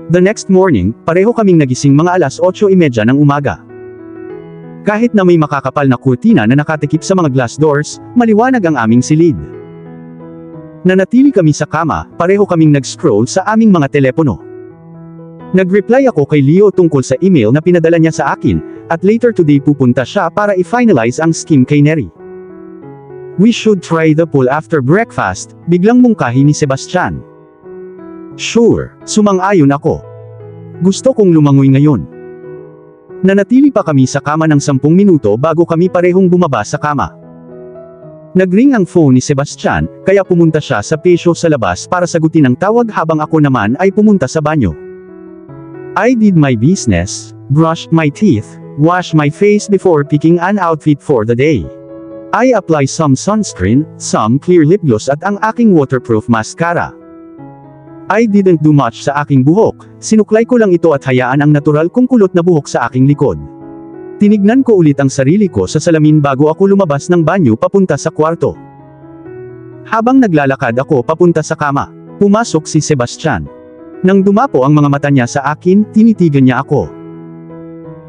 The next morning, pareho kaming nagising mga alas 8:30 ng umaga. Kahit na may makakapal na kurtina na nakatikip sa mga glass doors, maliwanag ang aming silid. Nanatili kami sa kama, pareho kaming nag-scroll sa aming mga telepono. Nag-reply ako kay Leo tungkol sa email na pinadala niya sa akin, at later today pupunta siya para i-finalize ang scheme kay Neri. We should try the pool after breakfast, biglang mungkahi ni Sebastian. Sure, sumang-ayon ako. Gusto kong lumangoy ngayon. Nanatili pa kami sa kama ng 10 minuto bago kami parehong bumaba sa kama. Nagring ang phone ni Sebastian, kaya pumunta siya sa patio sa labas para sagutin ang tawag habang ako naman ay pumunta sa banyo. I did my business, brushed my teeth, washed my face before picking an outfit for the day. I apply some sunscreen, some clear lip gloss at ang aking waterproof mascara. I didn't do much sa aking buhok, sinuklay ko lang ito at hayaan ang natural kong kulot na buhok sa aking likod. Tinignan ko ulit ang sarili ko sa salamin bago ako lumabas ng banyo papunta sa kwarto. Habang naglalakad ako papunta sa kama, pumasok si Sebastian. Nang dumapo ang mga mata niya sa akin, tinitigan niya ako.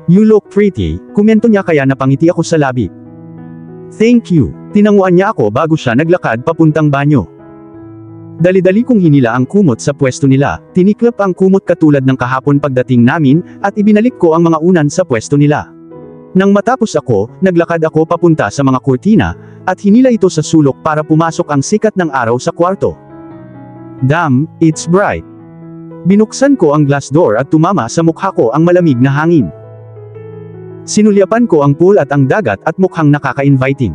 You look pretty, komento niya kaya napangiti ako sa labi. Thank you, tinanguan niya ako bago siya naglakad papuntang banyo. Dali-dali kong hinila ang kumot sa pwesto nila, tiniklop ang kumot katulad ng kahapon pagdating namin, at ibinalik ko ang mga unan sa pwesto nila. Nang matapos ako, naglakad ako papunta sa mga kurtina, at hinila ito sa sulok para pumasok ang sikat ng araw sa kwarto. Damn, it's bright. Binuksan ko ang glass door at tumama sa mukha ko ang malamig na hangin. Sinulyapan ko ang pool at ang dagat at mukhang nakaka-inviting.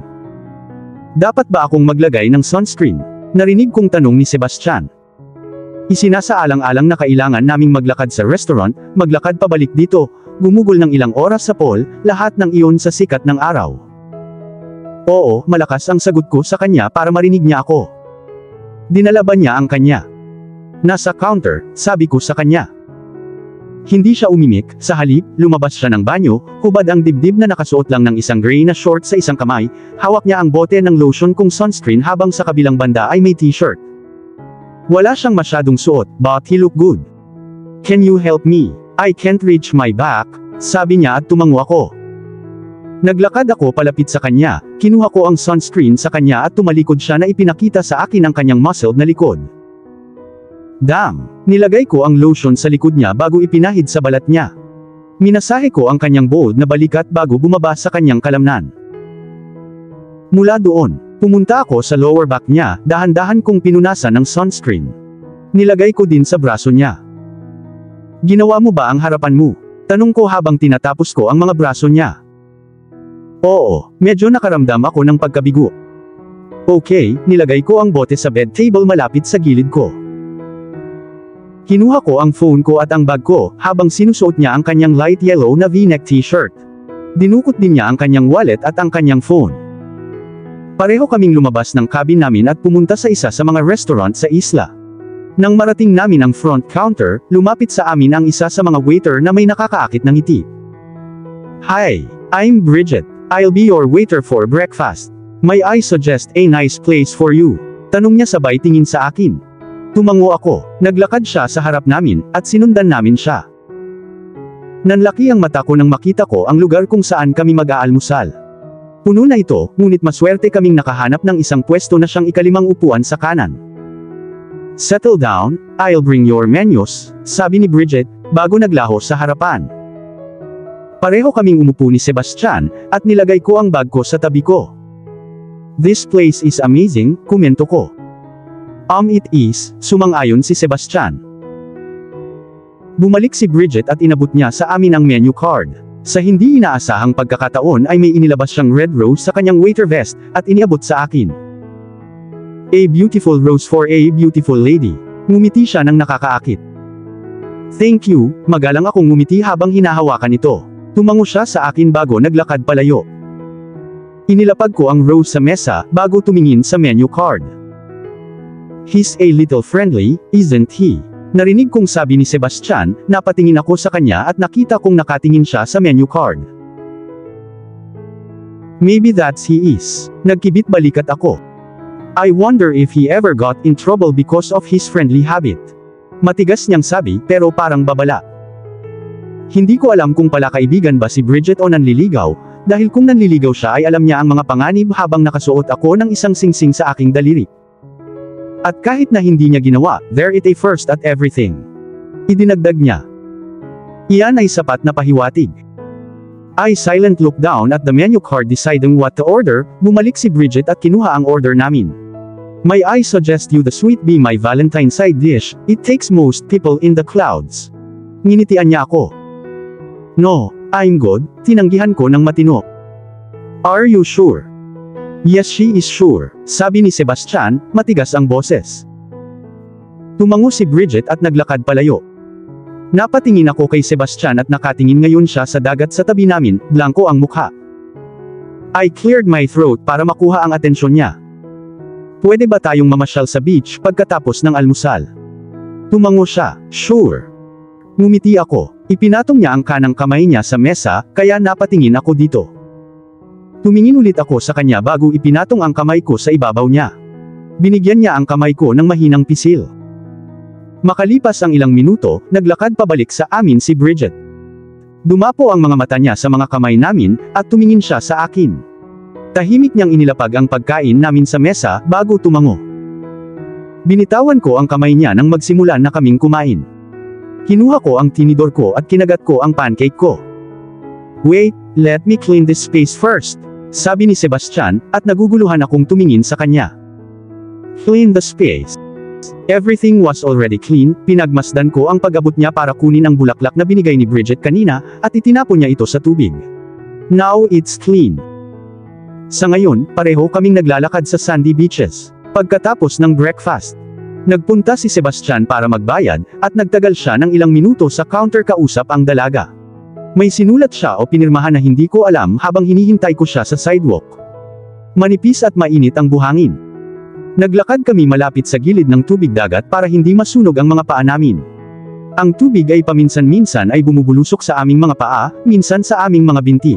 Dapat ba akong maglagay ng sunscreen? Narinig kong tanong ni Sebastian. Isinasaalang-alang na kailangan naming maglakad sa restaurant, maglakad pabalik dito, gumugol ng ilang oras sa pool, lahat ng iyon sa sikat ng araw. Oo, malakas ang sagot ko sa kanya para marinig niya ako. Dinala ba niya ang kanya? Nasa counter, sabi ko sa kanya. Hindi siya umimik, sa halip, lumabas siya ng banyo, hubad ang dibdib na nakasuot lang ng isang gray na short sa isang kamay, hawak niya ang bote ng lotion kong sunscreen habang sa kabilang banda ay may t-shirt. Wala siyang masyadong suot, but he looked good. Can you help me? I can't reach my back, sabi niya at tumango ako. Naglakad ako palapit sa kanya, kinuha ko ang sunscreen sa kanya at tumalikod siya na ipinakita sa akin ang kanyang muscled na likod. Damn! Nilagay ko ang lotion sa likod niya bago ipinahid sa balat niya. Minasahe ko ang kanyang bold na balikat bago bumaba sa kanyang kalamnan. Mula doon, pumunta ako sa lower back niya, dahan-dahan kong pinunasan ng sunscreen. Nilagay ko din sa braso niya. Ginawa mo ba ang harapan mo? Tanong ko habang tinatapos ko ang mga braso niya. Oo, medyo nakaramdam ako ng pagkabigo. Okay, nilagay ko ang bote sa bed table malapit sa gilid ko. Kinuha ko ang phone ko at ang bag ko, habang sinusuot niya ang kanyang light yellow na V-neck t-shirt. Dinukot din niya ang kanyang wallet at ang kanyang phone. Pareho kaming lumabas ng cabin namin at pumunta sa isa sa mga restaurant sa isla. Nang marating namin ang front counter, lumapit sa amin ang isa sa mga waiter na may nakakaakit ng ngiti. Hi, I'm Bridget. I'll be your waiter for breakfast. May I suggest a nice place for you? Tanong niya sabay tingin sa akin. Tumango ako, naglakad siya sa harap namin, at sinundan namin siya. Nanlaki ang mata ko nang makita ko ang lugar kung saan kami mag-aalmusal. Puno na ito, ngunit maswerte kaming nakahanap ng isang pwesto na siyang ikalimang upuan sa kanan. Settle down, I'll bring your menus, sabi ni Bridget, bago naglaho sa harapan. Pareho kaming umupo ni Sebastian, at nilagay ko ang bag ko sa tabi ko. This place is amazing, komento ko. It is, sumang-ayon si Sebastian. Bumalik si Bridget at inabot niya sa amin ang menu card. Sa hindi inaasahang pagkakataon ay may inilabas siyang red rose sa kanyang waiter vest, at iniabot sa akin. A beautiful rose for a beautiful lady. Ngumiti siya nang nakakaakit. Thank you, magalang akong ngumiti habang hinahawakan ito. Tumango siya sa akin bago naglakad palayo. Inilapag ko ang rose sa mesa, bago tumingin sa menu card. He's a little friendly, isn't he? Narinig kong sabi ni Sebastian, napatingin ako sa kanya at nakita kong nakatingin siya sa menu card. Maybe that's he is. Nagkibit balikat ako. I wonder if he ever got in trouble because of his friendly habit. Matigas niyang sabi, pero parang babala. Hindi ko alam kung palakaibigan ba si Bridget o nanliligaw, dahil kung nanliligaw siya ay alam niya ang mga panganib habang nakasuot ako ng isang singsing sa aking daliri. At kahit na hindi niya ginawa, there is a first at everything. Idinagdag niya. Iyan ay sapat na pahiwatig. I silent look down at the menu card deciding what to order, bumalik si Bridget at kinuha ang order namin. May I suggest you the sweet be my Valentine side dish, it takes most people in the clouds. Nginitian niya ako. No, I'm good, tinanggihan ko ng matino. Are you sure? Yes, she is sure, sabi ni Sebastian, matigas ang boses. Tumango si Bridget at naglakad palayo. Napatingin ako kay Sebastian at nakatingin ngayon siya sa dagat sa tabi namin, blanko ang mukha. I cleared my throat para makuha ang atensyon niya. Pwede ba tayong mamasyal sa beach pagkatapos ng almusal? Tumango siya, sure. Ngumiti ako. Ipinatong niya ang kanang kamay niya sa mesa, kaya napatingin ako dito. Tumingin ulit ako sa kanya bago ipinatong ang kamay ko sa ibabaw niya. Binigyan niya ang kamay ko ng mahinang pisil. Makalipas ang ilang minuto, naglakad pabalik sa amin si Bridget. Dumapo ang mga mata niya sa mga kamay namin, at tumingin siya sa akin. Tahimik niyang inilapag ang pagkain namin sa mesa, bago tumango. Binitawan ko ang kamay niya nang magsimula na kaming kumain. Kinuha ko ang tinidor ko at kinagat ko ang pancake ko. Wait, let me clean this space first, sabi ni Sebastian, at naguguluhan akong tumingin sa kanya. Clean the space. Everything was already clean, pinagmasdan ko ang pag-abot niya para kunin ang bulaklak na binigay ni Bridget kanina, at itinapon niya ito sa tubig. Now it's clean. Sa ngayon, pareho kaming naglalakad sa sandy beaches. Pagkatapos ng breakfast, nagpunta si Sebastian para magbayad, at nagtagal siya ng ilang minuto sa counter kausap ang dalaga. May sinulat siya o pinirmahan na hindi ko alam habang hinihintay ko siya sa sidewalk. Manipis at mainit ang buhangin. Naglakad kami malapit sa gilid ng tubig dagat para hindi masunog ang mga paa namin. Ang tubig ay paminsan-minsan ay bumubulusok sa aming mga paa, minsan sa aming mga binti.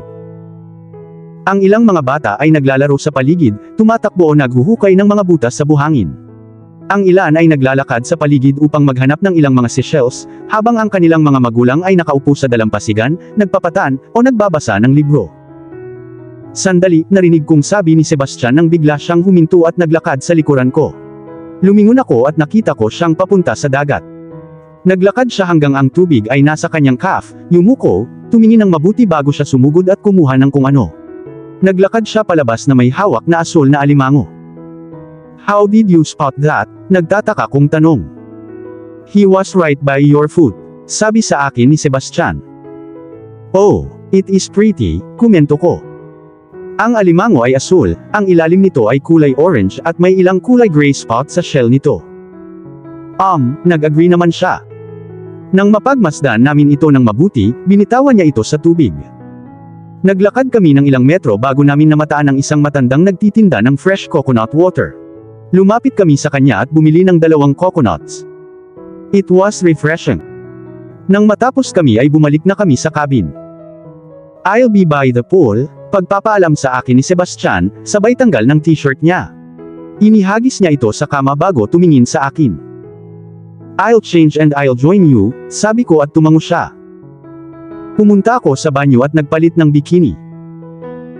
Ang ilang mga bata ay naglalaro sa paligid, tumatakbo o naghuhukay ng mga butas sa buhangin. Ang ilan ay naglalakad sa paligid upang maghanap ng ilang mga seashells, habang ang kanilang mga magulang ay nakaupo sa dalampasigan, nagpapatan, o nagbabasa ng libro. Sandali, narinig kong sabi ni Sebastian nang bigla siyang huminto at naglakad sa likuran ko. Lumingon ako at nakita ko siyang papunta sa dagat. Naglakad siya hanggang ang tubig ay nasa kanyang calf, yumuko, tumingin ng mabuti bago siya sumugod at kumuha ng kung ano. Naglakad siya palabas na may hawak na asul na alimango. How did you spot that? Nagtataka kong tanong. He was right by your foot, sabi sa akin ni Sebastian. Oh, it is pretty, komento ko. Ang alimango ay asul, ang ilalim nito ay kulay orange at may ilang kulay gray spot sa shell nito. Nag-agree naman siya. Nang mapagmasdan namin ito ng mabuti, binitawan niya ito sa tubig. Naglakad kami ng ilang metro bago namin namataan ang isang matandang nagtitinda ng fresh coconut water. Lumapit kami sa kanya at bumili ng 2 coconuts. It was refreshing. Nang matapos kami ay bumalik na kami sa cabin. I'll be by the pool, pagpapaalam sa akin ni Sebastian, sabay tanggal ng t-shirt niya. Inihagis niya ito sa kama bago tumingin sa akin. I'll change and I'll join you, sabi ko at tumango siya. Pumunta ako sa banyo at nagpalit ng bikini.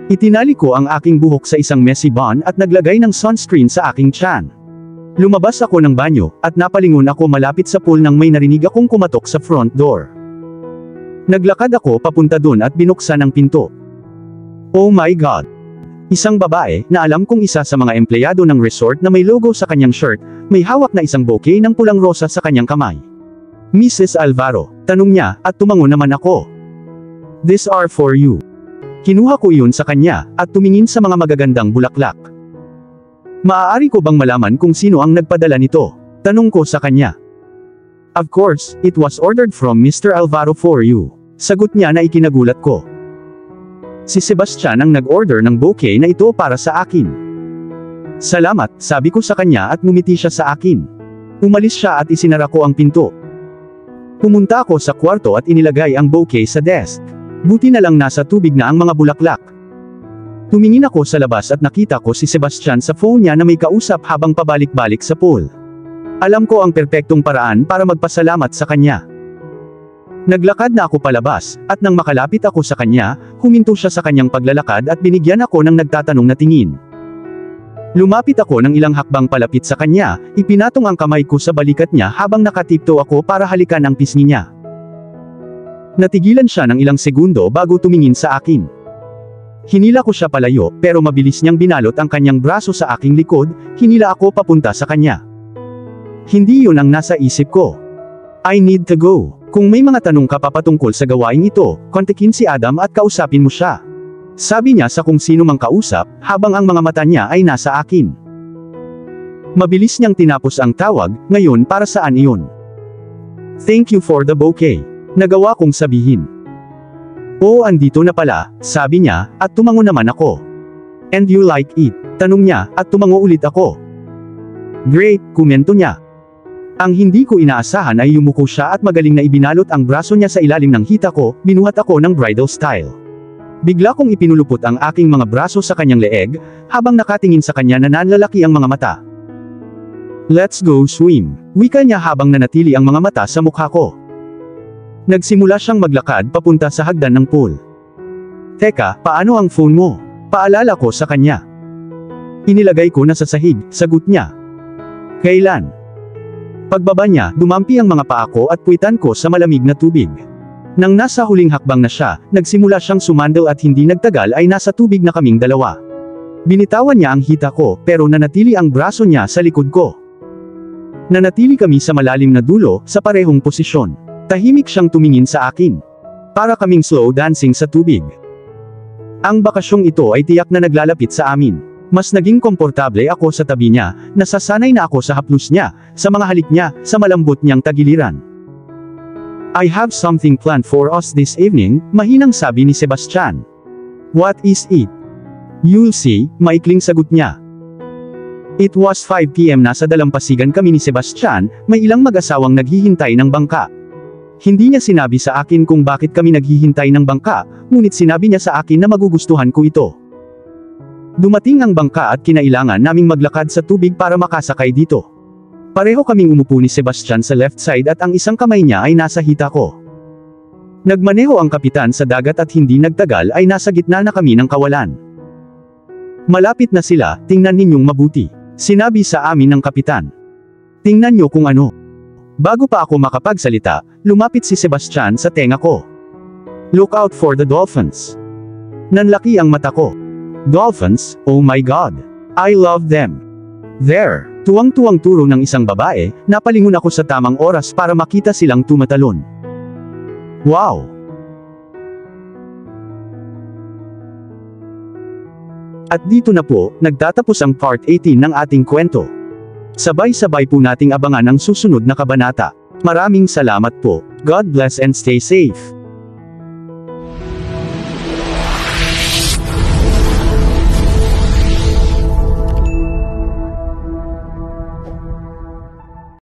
Itinali ko ang aking buhok sa isang messy bun at naglagay ng sunscreen sa aking tiyan. Lumabas ako ng banyo, at napalingon ako malapit sa pool nang may narinig akong kumatok sa front door. Naglakad ako papunta dun at binuksan ang pinto. Oh my God! Isang babae, na alam kong isa sa mga empleyado ng resort na may logo sa kanyang shirt, may hawak na isang bouquet ng pulang rosa sa kanyang kamay. Mrs. Alvaro, tanong niya, at tumango naman ako. These are for you. Kinuha ko iyon sa kanya, at tumingin sa mga magagandang bulaklak. Maaari ko bang malaman kung sino ang nagpadala nito? Tanong ko sa kanya. Of course, it was ordered from Mr. Alvaro for you. Sagot niya na ikinagulat ko. Si Sebastian ang nag-order ng bouquet na ito para sa akin. Salamat, sabi ko sa kanya at ngumiti siya sa akin. Umalis siya at isinara ko ang pinto. Pumunta ako sa kwarto at inilagay ang bouquet sa desk. Buti na lang nasa tubig na ang mga bulaklak. Tumingin ako sa labas at nakita ko si Sebastian sa phone niya na may kausap habang pabalik-balik sa pool. Alam ko ang perpektong paraan para magpasalamat sa kanya. Naglakad na ako palabas, at nang makalapit ako sa kanya, huminto siya sa kanyang paglalakad at binigyan ako ng nagtatanong na tingin. Lumapit ako ng ilang hakbang palapit sa kanya, ipinatong ang kamay ko sa balikat niya habang nakatipto ako para halikan ang pisngi niya. Natigilan siya ng ilang segundo bago tumingin sa akin. Hinila ko siya palayo, pero mabilis niyang binalot ang kanyang braso sa aking likod, hinila ako papunta sa kanya. Hindi yun ang nasa isip ko. I need to go. Kung may mga tanong ka pa patungkol sa gawain ito, kontakin si Adam at kausapin mo siya. Sabi niya sa kung sino mang kausap, habang ang mga mata niya ay nasa akin. Mabilis niyang tinapos ang tawag, ngayon para saan iyon? Thank you for the bouquet. Nagawa kong sabihin. Oo, andito na pala, sabi niya, at tumango naman ako. And you like it? Tanong niya, at tumango ulit ako. Great, komento niya. Ang hindi ko inaasahan ay yumuko siya at magaling na ibinalot ang braso niya sa ilalim ng hita ko, binuhat ako ng bridal style. Bigla kong ipinulupot ang aking mga braso sa kanyang leeg, habang nakatingin sa kanya na nanlalaki ang mga mata. Let's go swim, wika niya habang nanatili ang mga mata sa mukha ko. Nagsimula siyang maglakad papunta sa hagdan ng pool. Teka, paano ang phone mo? Paalala ko sa kanya. Inilagay ko na sa sahig, sagot niya. Kailan? Pagbaba niya, dumampi ang mga paa ko at puwitan ko sa malamig na tubig. Nang nasa huling hakbang na siya, nagsimula siyang sumandal at hindi nagtagal ay nasa tubig na kaming dalawa. Binitawan niya ang hita ko, pero nanatili ang braso niya sa likod ko. Nanatili kami sa malalim na dulo, sa parehong posisyon. Tahimik siyang tumingin sa akin. Para kaming slow dancing sa tubig. Ang bakasyong ito ay tiyak na naglalapit sa amin. Mas naging komportable ako sa tabi niya, nasasanay na ako sa haplos niya, sa mga halik niya, sa malambot niyang tagiliran. I have something planned for us this evening, mahinang sabi ni Sebastian. What is it? You'll see, maikling sagot niya. It was 5 PM na sa dalampasigan kami ni Sebastian, may ilang mag-asawang naghihintay ng bangka. Hindi niya sinabi sa akin kung bakit kami naghihintay ng bangka, ngunit sinabi niya sa akin na magugustuhan ko ito. Dumating ang bangka at kinailangan naming maglakad sa tubig para makasakay dito. Pareho kaming umupo ni Sebastian sa left side at ang isang kamay niya ay nasa hita ko. Nagmaneho ang kapitan sa dagat at hindi nagtagal ay nasa gitna na kami ng kawalan. Malapit na sila, tingnan ninyong mabuti. Sinabi sa amin ng kapitan. Tingnan niyo kung ano. Bago pa ako makapagsalita, lumapit si Sebastian sa tenga ko. Look out for the dolphins. Nanlaki ang mata ko. Dolphins, oh my God. I love them. There, tuwang-tuwang turo ng isang babae, napalingon ako sa tamang oras para makita silang tumatalon. Wow! At dito na po, nagtatapos ang part 18 ng ating kwento. Sabay-sabay po nating abangan ang susunod na kabanata. Maraming salamat po. God bless and stay safe.